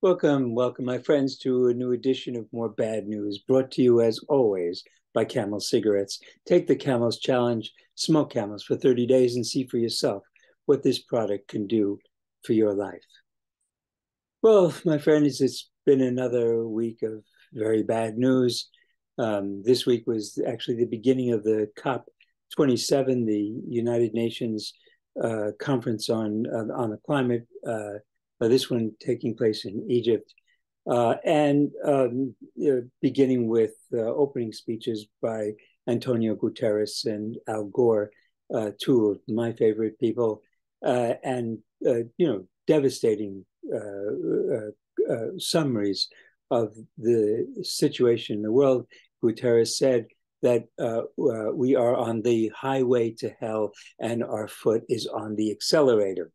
Welcome, my friends, to a new edition of More Bad News, brought to you as always by Camel Cigarettes. Take the Camel's Challenge, smoke Camels for 30 days, and see for yourself what this product can do for your life. Well, my friends, it's been another week of very bad news. This week was actually the beginning of the COP27, the United Nations conference on the climate. This one taking place in Egypt, and beginning with opening speeches by Antonio Guterres and Al Gore, two of my favorite people, and devastating summaries of the situation in the world. Guterres said that we are on the highway to hell and our foot is on the accelerator.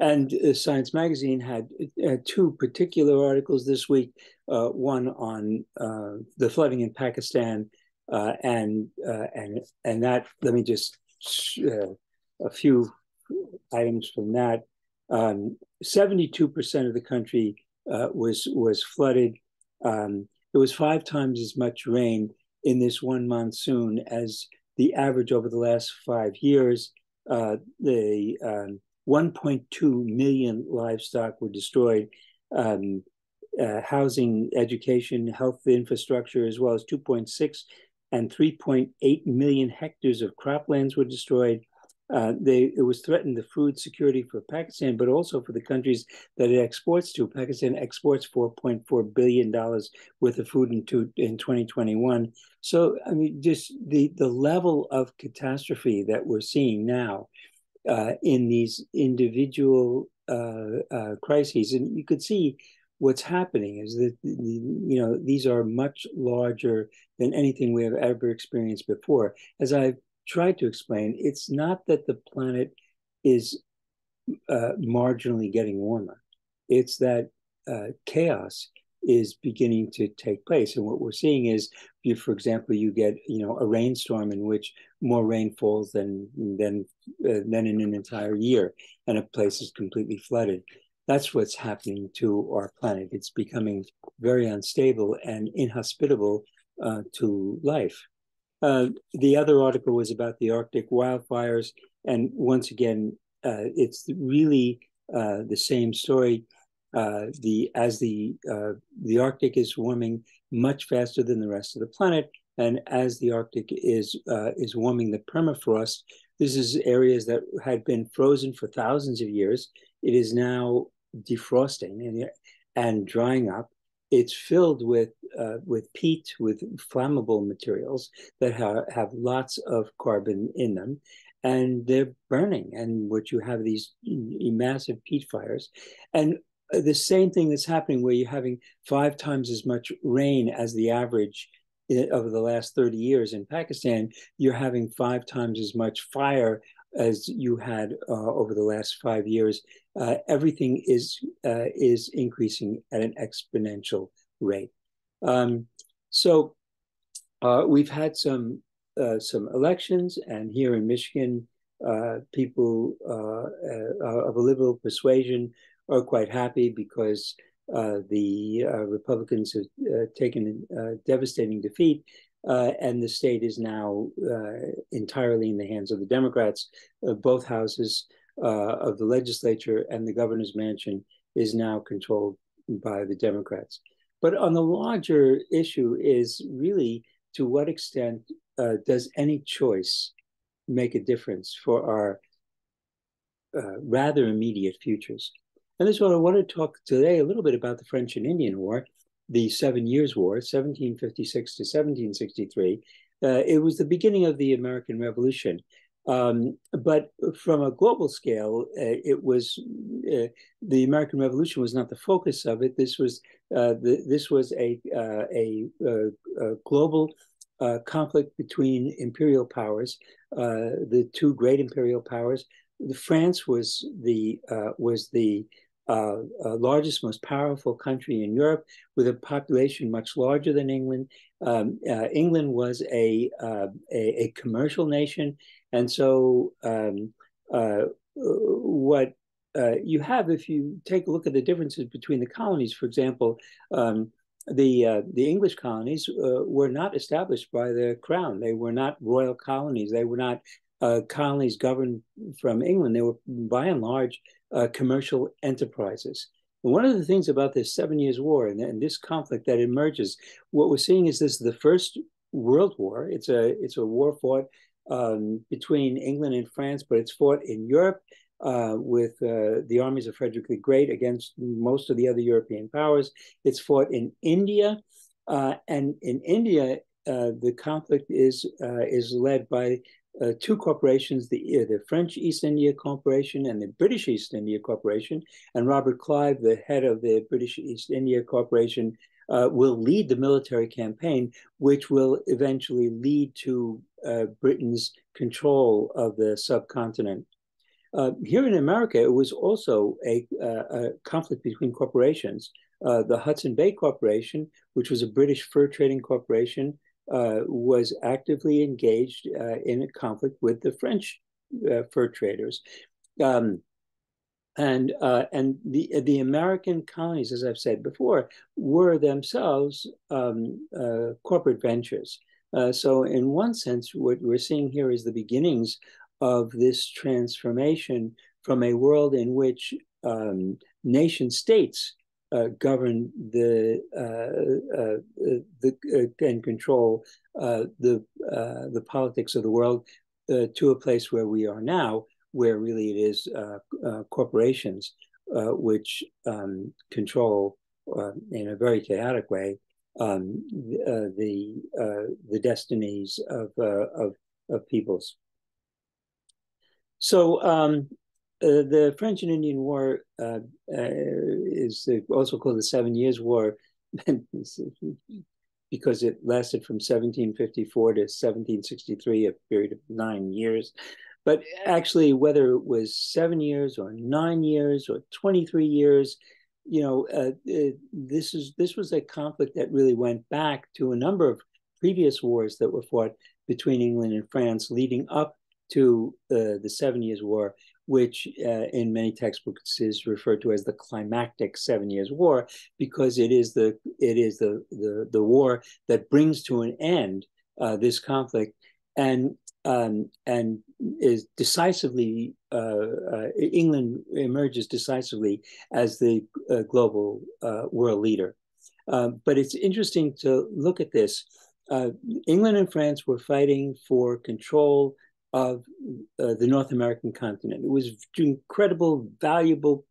And Science Magazine had two particular articles this week, one on the flooding in Pakistan, and that, let me just, a few items from that. 72% of the country was flooded. There was 5 times as much rain in this one monsoon as the average over the last 5 years. The 1.2 million livestock were destroyed. Housing, education, health infrastructure, as well as 2.6 and 3.8 million hectares of croplands were destroyed. It was threatened the food security for Pakistan, but also for the countries that it exports to. Pakistan exports $4.4 billion worth of food in 2021. So, I mean, just the level of catastrophe that we're seeing now in these individual crises. And you could see what's happening is that, these are much larger than anything we have ever experienced before. As I've tried to explain, it's not that the planet is marginally getting warmer. It's that chaos is beginning to take place. And what we're seeing is, for example, you get a rainstorm in which more rain falls than in an entire year, and a place is completely flooded. That's what's happening to our planet. It's becoming very unstable and inhospitable to life. The other article was about the Arctic wildfires, and once again, it's really the same story. The Arctic is warming much faster than the rest of the planet, and as the Arctic is warming, the permafrost. This is areas that had been frozen for thousands of years. It is now defrosting and drying up. It's filled with peat, with flammable materials that have lots of carbon in them, and they're burning. And what you have these massive peat fires, and the same thing that's happening where you're having 5 times as much rain as the average over the last 30 years in Pakistan. You're having 5 times as much fire as you had over the last 5 years. Everything is increasing at an exponential rate. So we've had some elections, and here in Michigan, people of a liberal persuasion are quite happy because the Republicans have taken a devastating defeat, and the state is now entirely in the hands of the Democrats. Both houses of the legislature and the governor's mansion is now controlled by the Democrats. But on the larger issue is really, to what extent does any choice make a difference for our rather immediate futures? And this is what I want to talk today a little bit about: the French and Indian War, the 7 Years' War, 1756 to 1763. It was the beginning of the American Revolution. But from a global scale, it was the American Revolution was not the focus of it. This was a global conflict between imperial powers, the two great imperial powers. France was the largest, most powerful country in Europe, with a population much larger than England. England was a commercial nation, and so what you have, if you take a look at the differences between the colonies, for example, the English colonies were not established by the crown. They were not royal colonies. They were not colonies governed from England. They were, by and large, commercial enterprises. And one of the things about this 7 Years' War and this conflict that emerges, what we're seeing is this is the First World War. It's a war fought between England and France, but it's fought in Europe with the armies of Frederick the Great against most of the other European powers. It's fought in India, and in India, the conflict is led by two corporations, the French East India Corporation and the British East India Corporation. And Robert Clive, the head of the British East India Corporation, will lead the military campaign, which will eventually lead to Britain's control of the subcontinent. Here in America, it was also a conflict between corporations. The Hudson Bay Corporation, which was a British fur trading corporation, was actively engaged in a conflict with the French fur traders. And the American colonies, as I've said before, were themselves corporate ventures. So in one sense, what we're seeing here is the beginnings of this transformation from a world in which nation states govern and control the politics of the world to a place where we are now, where really it is corporations which control in a very chaotic way the destinies of peoples. So the French and Indian War is also called the 7 Years' War because it lasted from 1754 to 1763, a period of 9 years. But actually, whether it was 7 years or 9 years or 23 years, this was a conflict that really went back to a number of previous wars that were fought between England and France leading up to the 7 Years' War, which in many textbooks is referred to as the climactic 7 Years' War, because it is the war that brings to an end this conflict and is decisively England emerges decisively as the global world leader. But it's interesting to look at this. England and France were fighting for control of the North American continent. It was incredible, valuable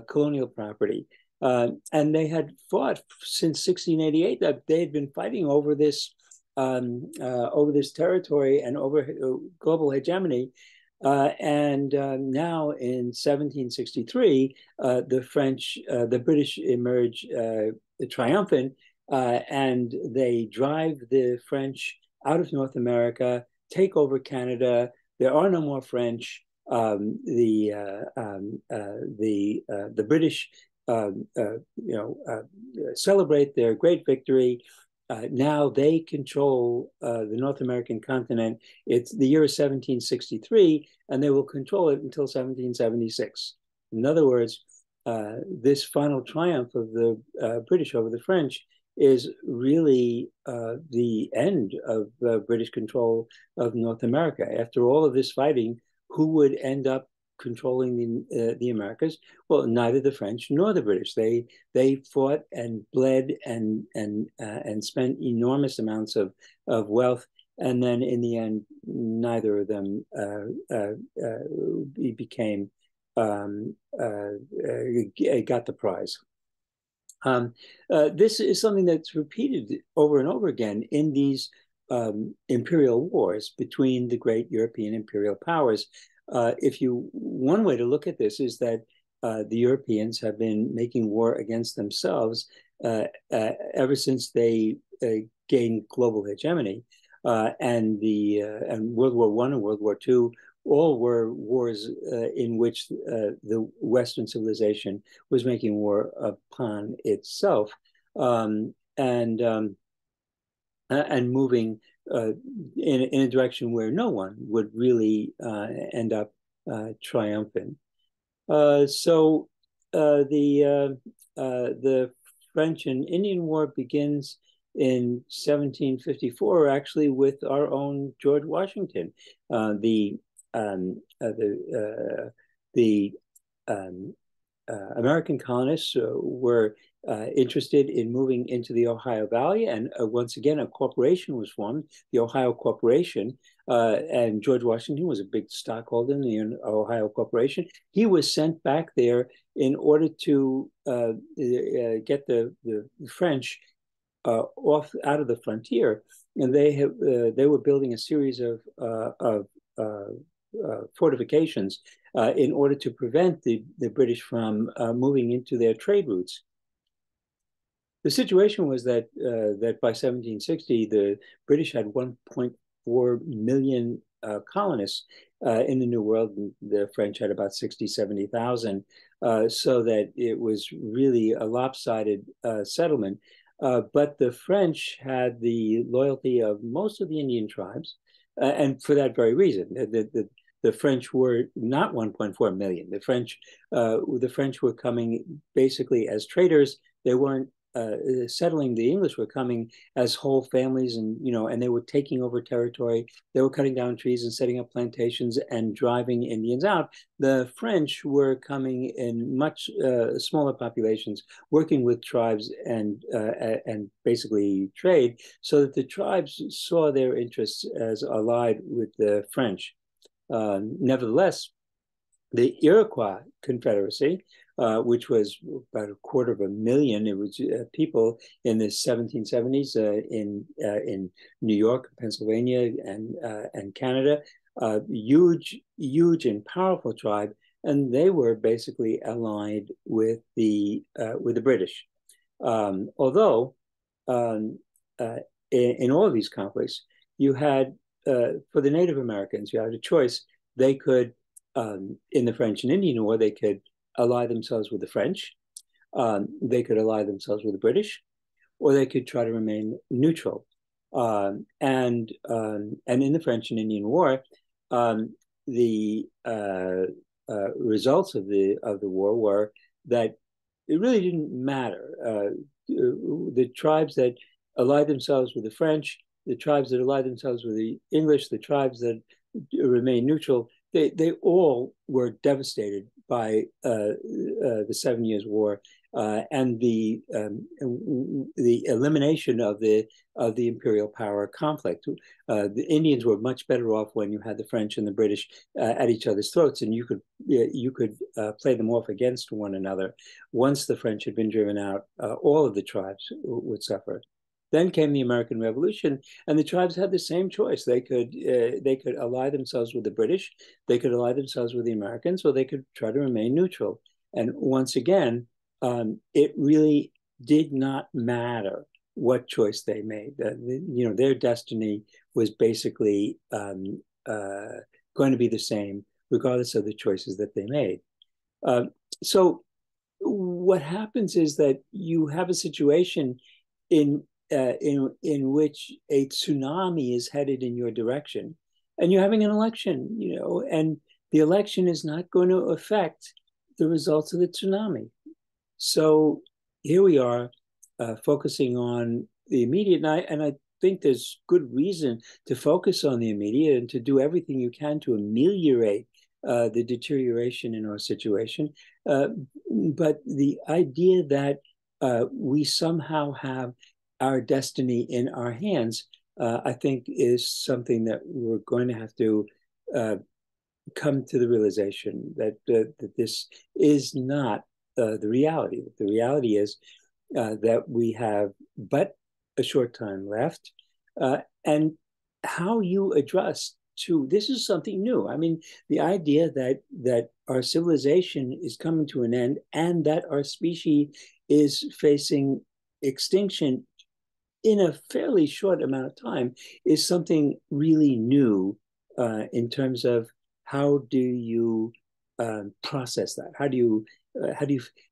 colonial property. And they had fought since 1688. That they had been fighting over this territory and over global hegemony. And now in 1763, the British emerge triumphant, and they drive the French out of North America, take over Canada. There are no more French. The British, celebrate their great victory. Now they control the North American continent. It's the year 1763, and they will control it until 1776. In other words, this final triumph of the British over the French is really the end of British control of North America. After all of this fighting, who would end up controlling the Americas? Well, neither the French nor the British. They fought and bled and spent enormous amounts of wealth, and then in the end, neither of them became got the prize. This is something that's repeated over and over again in these imperial wars between the great European imperial powers. One way to look at this is that the Europeans have been making war against themselves ever since they gained global hegemony, and World War I and World War II all were wars in which the Western civilization was making war upon itself, and moving in a direction where no one would really end up triumphant. So the French and Indian War begins in 1754, actually, with our own George Washington. The the um, American colonists were interested in moving into the Ohio Valley, and once again, a corporation was formed, the Ohio Corporation, and George Washington was a big stockholder in the Ohio Corporation. He was sent back there in order to get the French off out of the frontier, and they were building a series of fortifications in order to prevent the British from moving into their trade routes. The situation was that by 1760, the British had 1.4 million colonists in the New World, and the French had about 60, 70,000, so that it was really a lopsided settlement. But the French had the loyalty of most of the Indian tribes, and for that very reason, the French were not 1.4 million. The French were coming basically as traders. They weren't settling. The English were coming as whole families, and they were taking over territory. They were cutting down trees and setting up plantations and driving Indians out. The French were coming in much smaller populations, working with tribes and basically trade, so that the tribes saw their interests as allied with the French. Nevertheless, the Iroquois Confederacy, which was about 250,000. It was people in the 1770s in New York, Pennsylvania, and Canada. Huge and powerful tribe, and they were basically allied with the British. Although in all of these conflicts, you had for the Native Americans, you had a choice. They could in the French and Indian War, they could ally themselves with the French, they could ally themselves with the British, or they could try to remain neutral. And in the French and Indian War, the results of the war were that it really didn't matter. The tribes that allied themselves with the French, the tribes that allied themselves with the English, the tribes that remained neutral, they all were devastated by the 7 Years' War and the elimination of the imperial power conflict. The Indians were much better off when you had the French and the British at each other's throats, and you could play them off against one another. Once the French had been driven out, all of the tribes would suffer. Then came the American Revolution, and the tribes had the same choice. They could ally themselves with the British, they could ally themselves with the Americans, or they could try to remain neutral. And once again, it really did not matter what choice they made. Their destiny was basically going to be the same, regardless of the choices that they made. So what happens is that you have a situation in which a tsunami is headed in your direction, and you're having an election, and the election is not going to affect the results of the tsunami. So here we are focusing on the immediate, and I think there's good reason to focus on the immediate and to do everything you can to ameliorate the deterioration in our situation. But the idea that we somehow have our destiny in our hands, I think, is something that we're going to have to come to the realization that this is not the reality. The reality is that we have but a short time left, and how you adjust to this is something new. I mean, the idea that our civilization is coming to an end and that our species is facing extinction in a fairly short amount of time is something really new in terms of how do you process that?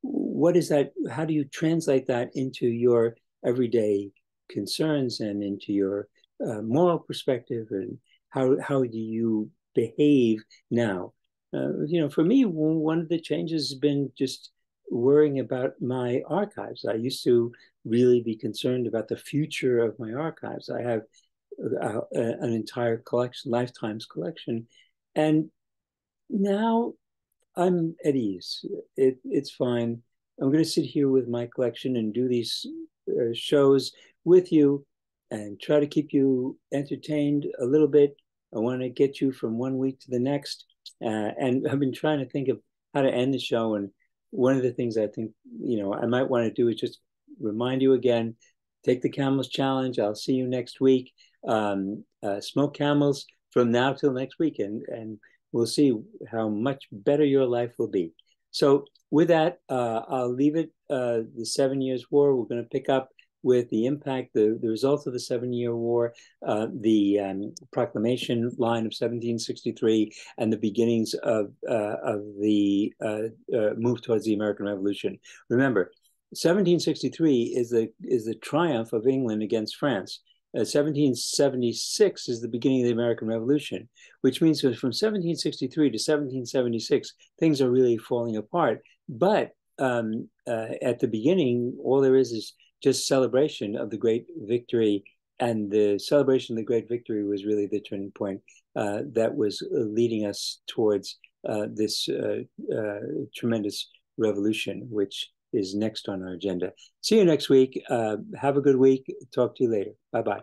What is that? How do you translate that into your everyday concerns and into your moral perspective, and how do you behave now? For me, one of the changes has been just worrying about my archives. I used to really be concerned about the future of my archives. I have an entire collection, lifetime's collection, and now I'm at ease. It's fine. I'm going to sit here with my collection and do these shows with you and try to keep you entertained a little bit. I want to get you from one week to the next. And I've been trying to think of how to end the show. And one of the things I think, I might want to do is just remind you again, take the Camels Challenge. I'll see you next week. Smoke camels from now till next week. And we'll see how much better your life will be. So with that, I'll leave it. The 7 Years' War, we're going to pick up with the impact, the results of the 7-Year War, the proclamation line of 1763, and the beginnings of the move towards the American Revolution. Remember, 1763 is the triumph of England against France. 1776 is the beginning of the American Revolution, which means that from 1763 to 1776, things are really falling apart. But at the beginning, all there is just celebration of the great victory. And the celebration of the great victory was really the turning point that was leading us towards this tremendous revolution, which is next on our agenda. See you next week. Have a good week. Talk to you later. Bye-bye.